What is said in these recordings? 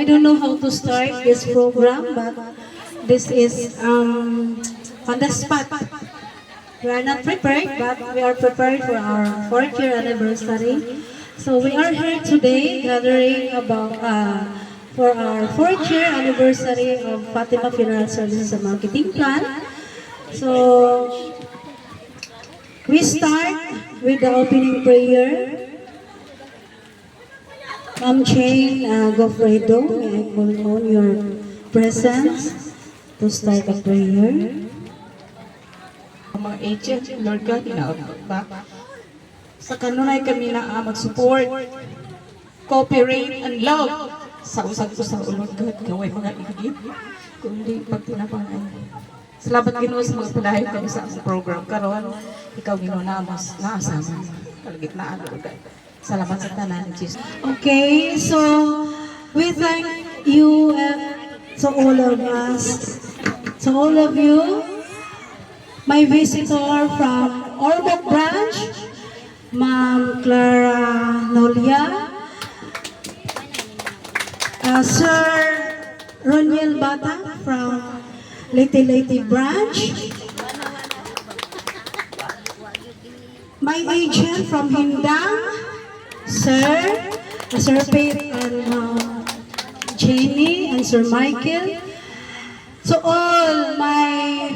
I don't know how to start this program, but this is on the spot. We are not prepared, but we are prepared for our 4th year anniversary. So we are here today gathering about for our 4th year anniversary of Fatima Funeral Services and Marketing Plan. So we start with the opening prayer. Ma'am Jane Gofredo, may I call on your presence to start a prayer. Mga agent, Lord God, inaabak. Sa kanunay kami na mag-support, cooperate, and love sa usag ko sa Lord God, gaway mga igid, kundi pagtinapangan. Salamat Ginoo sa mga padayon kami sa among program karon. Ikaw Ginoo na mas naasama kalagitnaan Lord God. Salamat sa tanan ni Jesus. Okay, so we thank you to all of us, to all of you, my visitor from Ormoc branch, Ma'am Clara Nolia, Sir Roniel Bata from Leyte branch, my agent from Hindang, Sir Pete and Jenny and Sir Michael, to all my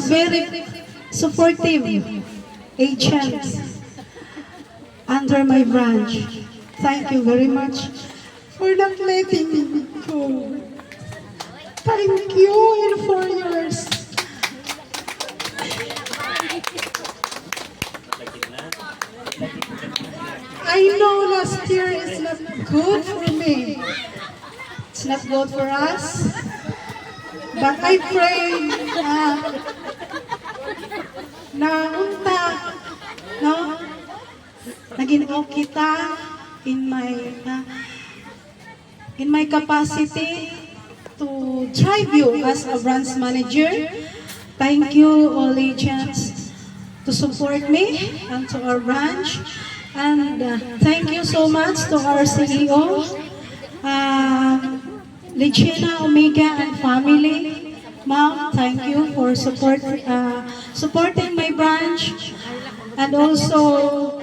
very supportive agents under my branch. Thank you very much for not letting me go. Thank you and for yours. I know last year is not good for me. It's not good for us. But I pray na unta, no? Naging kita in my capacity to drive you as a branch manager. Thank you all agents to support me and to our branch. And thank you so much to our CEO, Regina Omega and family. Ma'am, thank you for supporting my branch, and also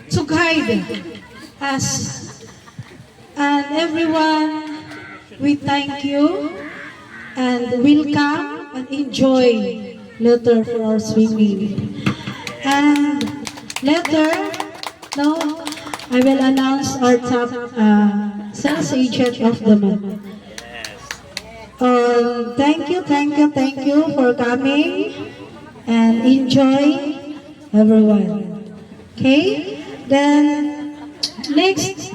to guide us. And everyone, we thank you and welcome and enjoy later for our swimming. And later, I will announce our top sales agent of the month. Thank you for coming and enjoy everyone. Okay? Then next,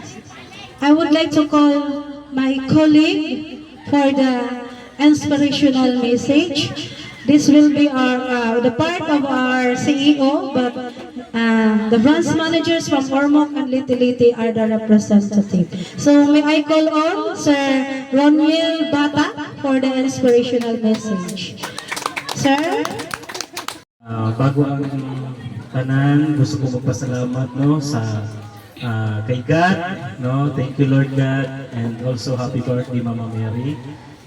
I would like to call my colleague for the inspirational message. This will be the part of our CEO, but the branch managers from Ormoc and Leyte are the representative. So may I call on Sir Roniel Bata for the inspirational message. Sir? Bago ang tanan, gusto ko magpasalamat sa kay God, thank you Lord God, and also happy birthday Mama Mary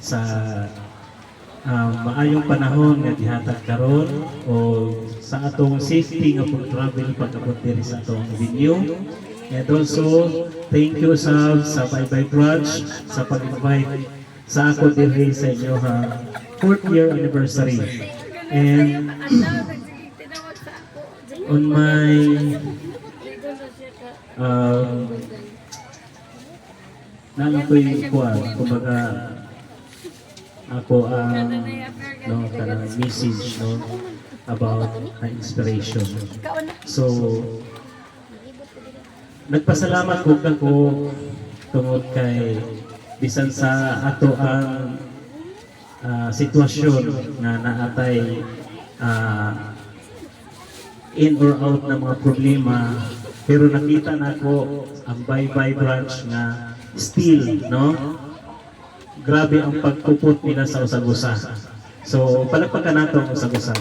sa maayong panahon nga gihatag karon o sa atong safety nga pag-travel pag-abot diri sa atong venue. And also thank you sa Bye Branch sa pag-invite sa ako diri sa inyo 4th year anniversary. And on my nanotoy kuwan, kumbaga ako ang kanang message about na inspiration. So nagpasalamat ko ako tungod kay bisan sa ato ang sitwasyon nga naatay in or out na mga problema, pero nakita na ko ang Bye Branch nga still grabe ang pagpuput nila sa usag-usa. So palagpakan nato ang usag-usa.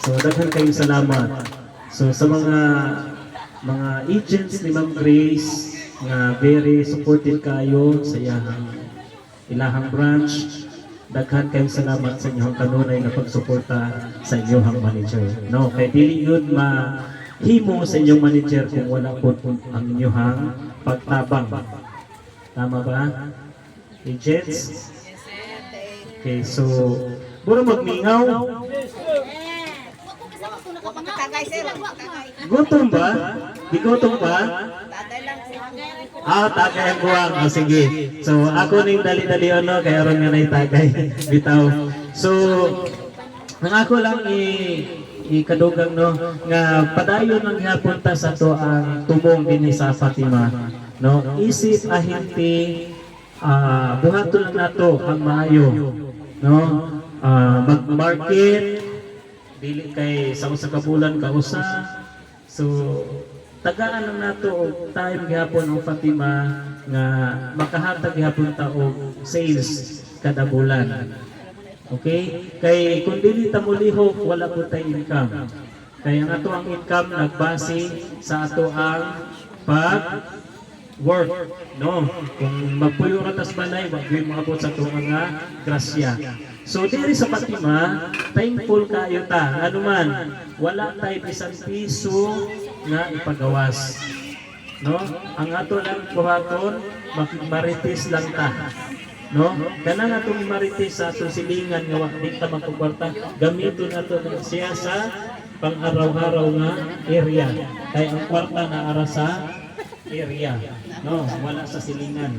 So daghan kayong salamat. So sa mga mga agents ni Ma'am Grace nga very supportive kayo sa ilahang branch. Daghan kayong salamat sa inyong kanunay na pagsuporta sa inyong manager. No, kay dili yun mahimo sa inyong manager kung wala po ang inyong pagtabang. Tama ba? Agents? Okay, so buro magmingaw. Gutom ba? Gutom ba? Tagay ang buwang. Sige. So, ako ning dali-dali ano, kaya ron nga na tagay. Bitaw. So, ang ako lang ikadugang no, nga padayon ang napunta sa to ang tubong din sa Fatima. No, isip ahinti buhaton lang nato ang maayo. No, mag-market dili kay sa usa ka bulan ka usa. So tagaan lang nato og time gihapon ang Fatima nga makahatag gihapon ta og sales kada bulan. Okay? Kay kung dili ta mulihok wala po tay income. Kay ang ato ang income nagbase sa ato ang work, no? Kung magpuyo ra tas balay, wag gyud maabot sa ato nga grasya. So diri sa Fatima, thankful kayo ta. Ano man, wala tay bisan piso nga ipagawas. No? Ang ato lang buhaton, marites lang ta. No? Kana atong marites sa atong silingan nga wa di ta magkwarta, gamiton nato siya sa pang-araw-araw nga area. Kay ang kwarta na ara sa area. No, wala sa silingan.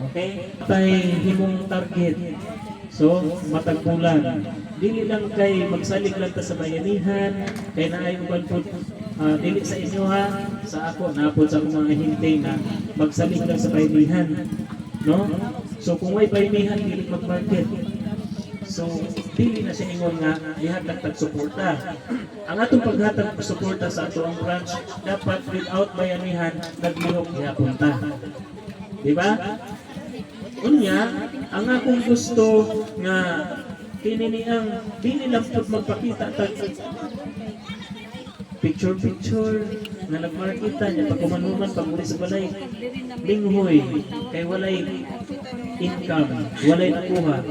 Okay? Tay himong target. So, matagpulan. Dili lang kay magsalig lang ta sa bayanihan, kay naayong banpod dili sa inyo ha, sa ako naapod sa akong mga hintay na magsalig lang sa bayanihan. No? So, kung may bayanihan, dili mag-market. So, dili na siya ingon nga ihatag suporta. Ang atong paghatag suporta sa ato ang branch dapat without bayanihan naglihok gihapon ta. Di ba? Unya, ang akong gusto nga kini ang dili lang pud magpakita tag picture nga nagmarkita niya pagkumanuman paguli sa balay linghoy kay walay income, walay nakuha.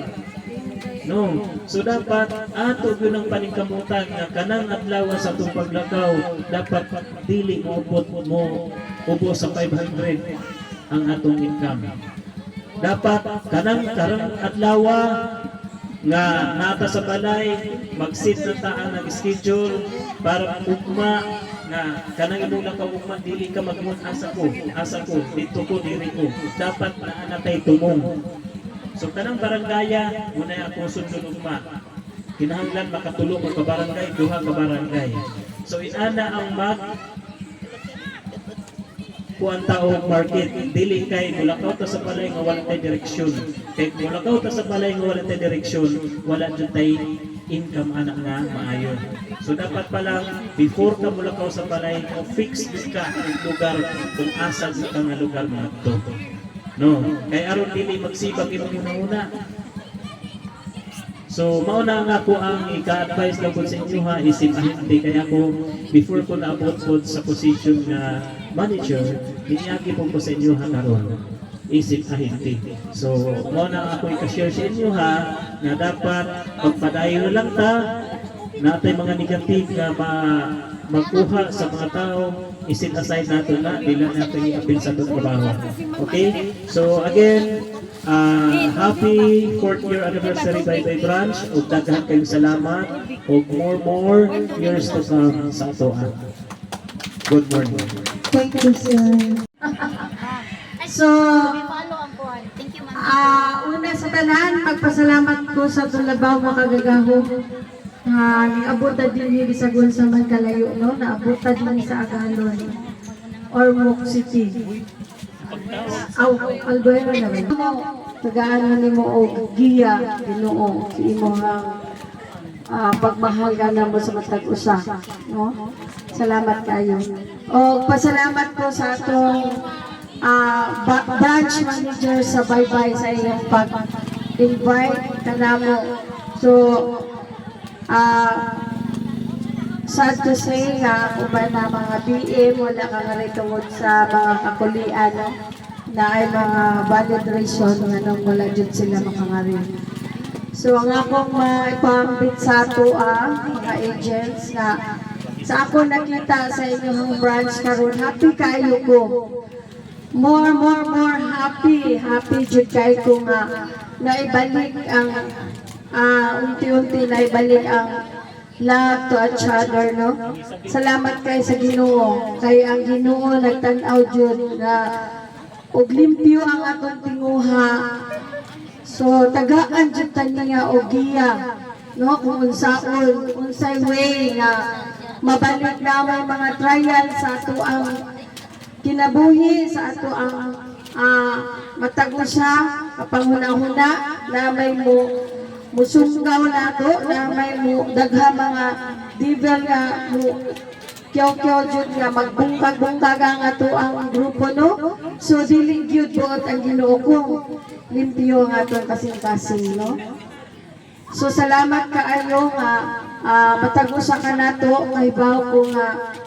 No, so dapat ato yun ang paningkamutan nga kanang adlaw sa atong paglakaw dapat dili mo ubos sa 500 ang atong income. Dapat kanang karang adlaw nga nata sa balay mag-sit na taan ang schedule para ugma nga kanang imong nakaugma dili ka magmun asa ko dito ko diri ko dapat naa natay tumong. So kanang barangaya, muna ako sundon ugma. Kinahanglan makatulong ka barangay, duha ka barangay. So inana ang kuan taog market dili kay mulakaw ta sa balay nga wala tay direksyon. Kay mulakaw ta sa balay nga wala tay direksyon, wala jud tay income anak nga maayon. So dapat pa lang before ka mulakaw sa balay, fix ka ang lugar kung asa ka nga lugar mo to. No, kay aron dili magsibag imong una. So mauna nga ako ang ika-advise lang po sa inyo ha, isip ahinti kay ako before ko naabot po sa position nga manager, iniagi po sa inyo ha karon. Isip ahinti. So mauna ako ika-share sa inyo ha na dapat magpadayon lang ta natay mga negative nga magkuha sa mga tao, isit aside nato na, dila natin i-appeal sa itong trabaho. Okay? So again, happy 4th year anniversary by branch, ug daghan kayong salamat, ug more years to come sa ato. Good morning. Thank you, sir. So, una sa tanan, magpasalamat ko sa Tulabaw makagagaho. Niabutan din yung Bisagon sa Magkalayo, no? Naabutan din sa Agalon, Ormoc City. Albuero na rin. Tagaan ni mo o giya, Ginoo, si imo pagmahal na mo sa matag usa, no? Salamat kayo. O pasalamat ko sa atong branch manager sa bye-bye sa iyong pag-invite kanamo. So sad to say nga uban na mga BM wala ka nga rin tungod sa mga kakulian no? Na ay mga valid reason nga nang wala dyan sila makangarin. So ang akong maipambit sa ato mga agents na sa ako nakita sa inyong branch karon happy kayo ko. More happy jud kay ko nga naibalik ang unti-unti naibalik ang love to each other, no? Salamat kay sa Ginoo. Kay ang Ginoo nagtan-aw jud na og limpyo ang atong tinguha. So tagaan jud taniya og giya, no? Kung unsay way nga mabalik na may mga trial sa ato ang kinabuhi, sa ato ang matago siya kapanghuna-huna na may musunggaw nato, na may dagha mga devil nga kyaw-kyaw jud nga magbungkag-bungkag ang ato ang grupo, no? So dili gyud buot ang Ginoo kung limpyo ang atong kasing-kasing, no? So salamat kaayo nga matago sa kanato mahibaw ko nga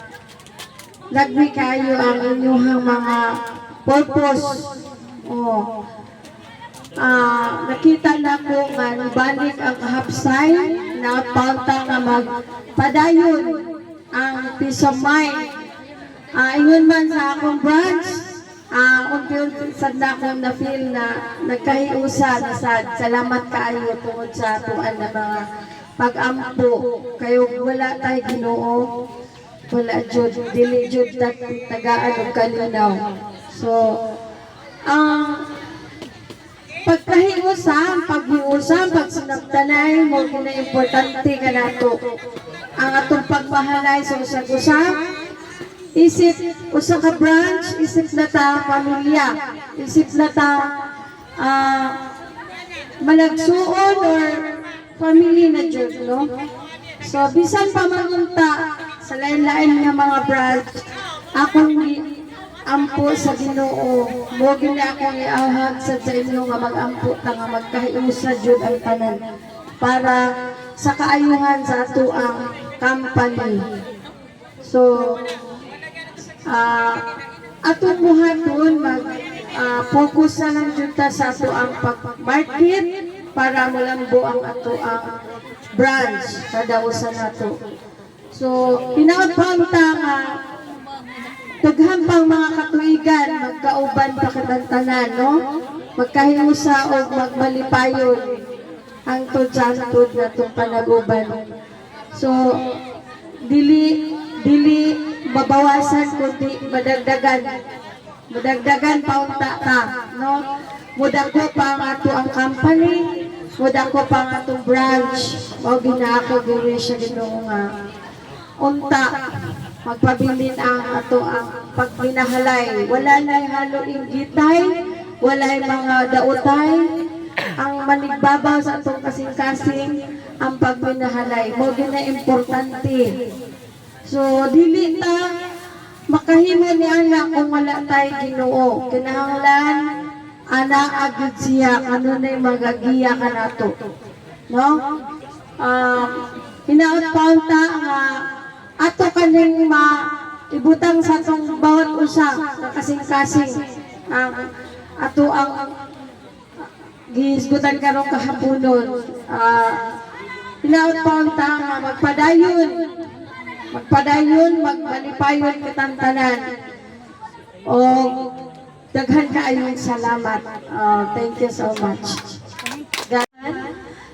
nagwi kayo ang inyong mga purpose. Nakita na ko nga balik ang kahapsay na pauta nga magpadayon ang peace of mind. Ingon man sa akong branch, unti-unti sad na akong na-feel na nagkahiusa na sad. Salamat kaayo tungod sa tuan na mga pag-ampo. Kayo wala tayo Ginoo. Wala jud, dili jud tagaan og kalinaw. So, pagkahiusan, pagsunabtanay mo gina-importante ka nato. Ang atong pagmahalay sa usag-usag, isip usa ka branch, isip na ta pamilya, isip na ta malagsuon or family na jud, no? So, bisan pa mangunta sa lain-lain nga mga branch, akong ampo sa Ginoo. Mo gini akong iahag sa inyo nga mag-ampo ta nga magkahiusa jud ang tanan para sa kaayuhan sa ato ang company. So, atong buhaton focus na lang jud ta sa ato ang pag-market para mulambo ang ato ang branch kada usa nato. So, pinautpanta nga daghan pang mga katuigan magkauban pa katantanan, no? Magkahiusa o magmalipayon ang tudjantod na itong panaguban. So, dili babawasan kundi madagdagan paunta ta, no? Mudako pa ang ato ang company, mudako pa ang atong branch. Mao ginaako giri siya Ginoo nga unta magpabilin ang ato ang pagbinahalay. Wala na halo inggitay, wala mga daotay, ang manigbabaw sa atong kasing-kasing ang pagbinahalay. Mo gina importante. So dili ta makahimo ni ana kung wala tay Ginoo. Kinahanglan ana agud siya kanunay magagiya kanato. No? Hinaut-paunta nga ato kaning ibutang sa atong bawat usa kasing-kasing ato ang gihisgutan karong kahaponon. Hinaut-paunta nga magpadayon, magmalipayon katantanan. O daghan kaayong salamat. Thank you so much.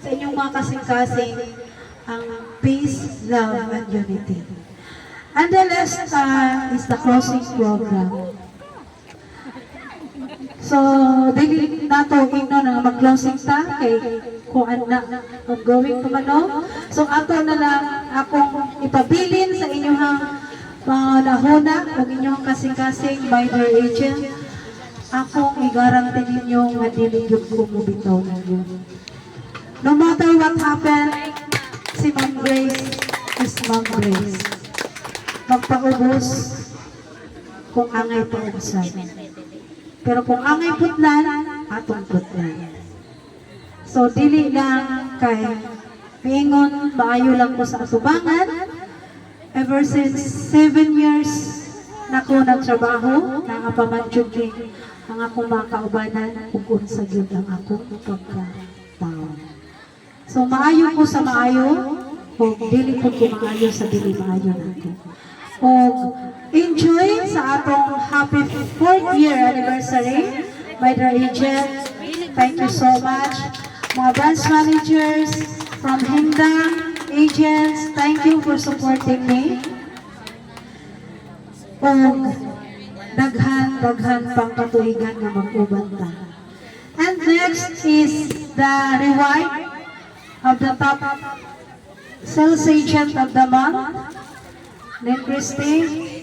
Sa inyong mga kasing-kasing ang peace, love, and unity. And the last is the closing program. So, dili nato igno na mag-closing ta kay kung ano na ongoing kumano. So, ato na lang akong ipabilin sa inyong mga nahuna o inyong kasing-kasing by their agent. Akong i-guarantee ninyo nga dili gyud ko mubitaw ninyo. No matter what happened, si Ma'am Grace is Ma'am Grace. Magpaubos kung angay paubusan. Pero kung angay putlan, atong putlan. So, dili lang kay pingon, maayo lang ko sa atubangan. ever since 7 years na ko nagtrabaho, nakapamansyog din ang akong mga kaubanan ug unsa gyud ang akong pagkatao. So maayo ko sa maayo, o dili ko maayo sa dili maayo natin. O enjoy sa atong happy 4th year anniversary, my dear agent. Thank you so much. Mga branch managers from Hindang, agents, thank you for supporting me. O daghan pang katuigan na mag-uban ta. And next is the reward of the top sales agent of the month, Lynn Christie.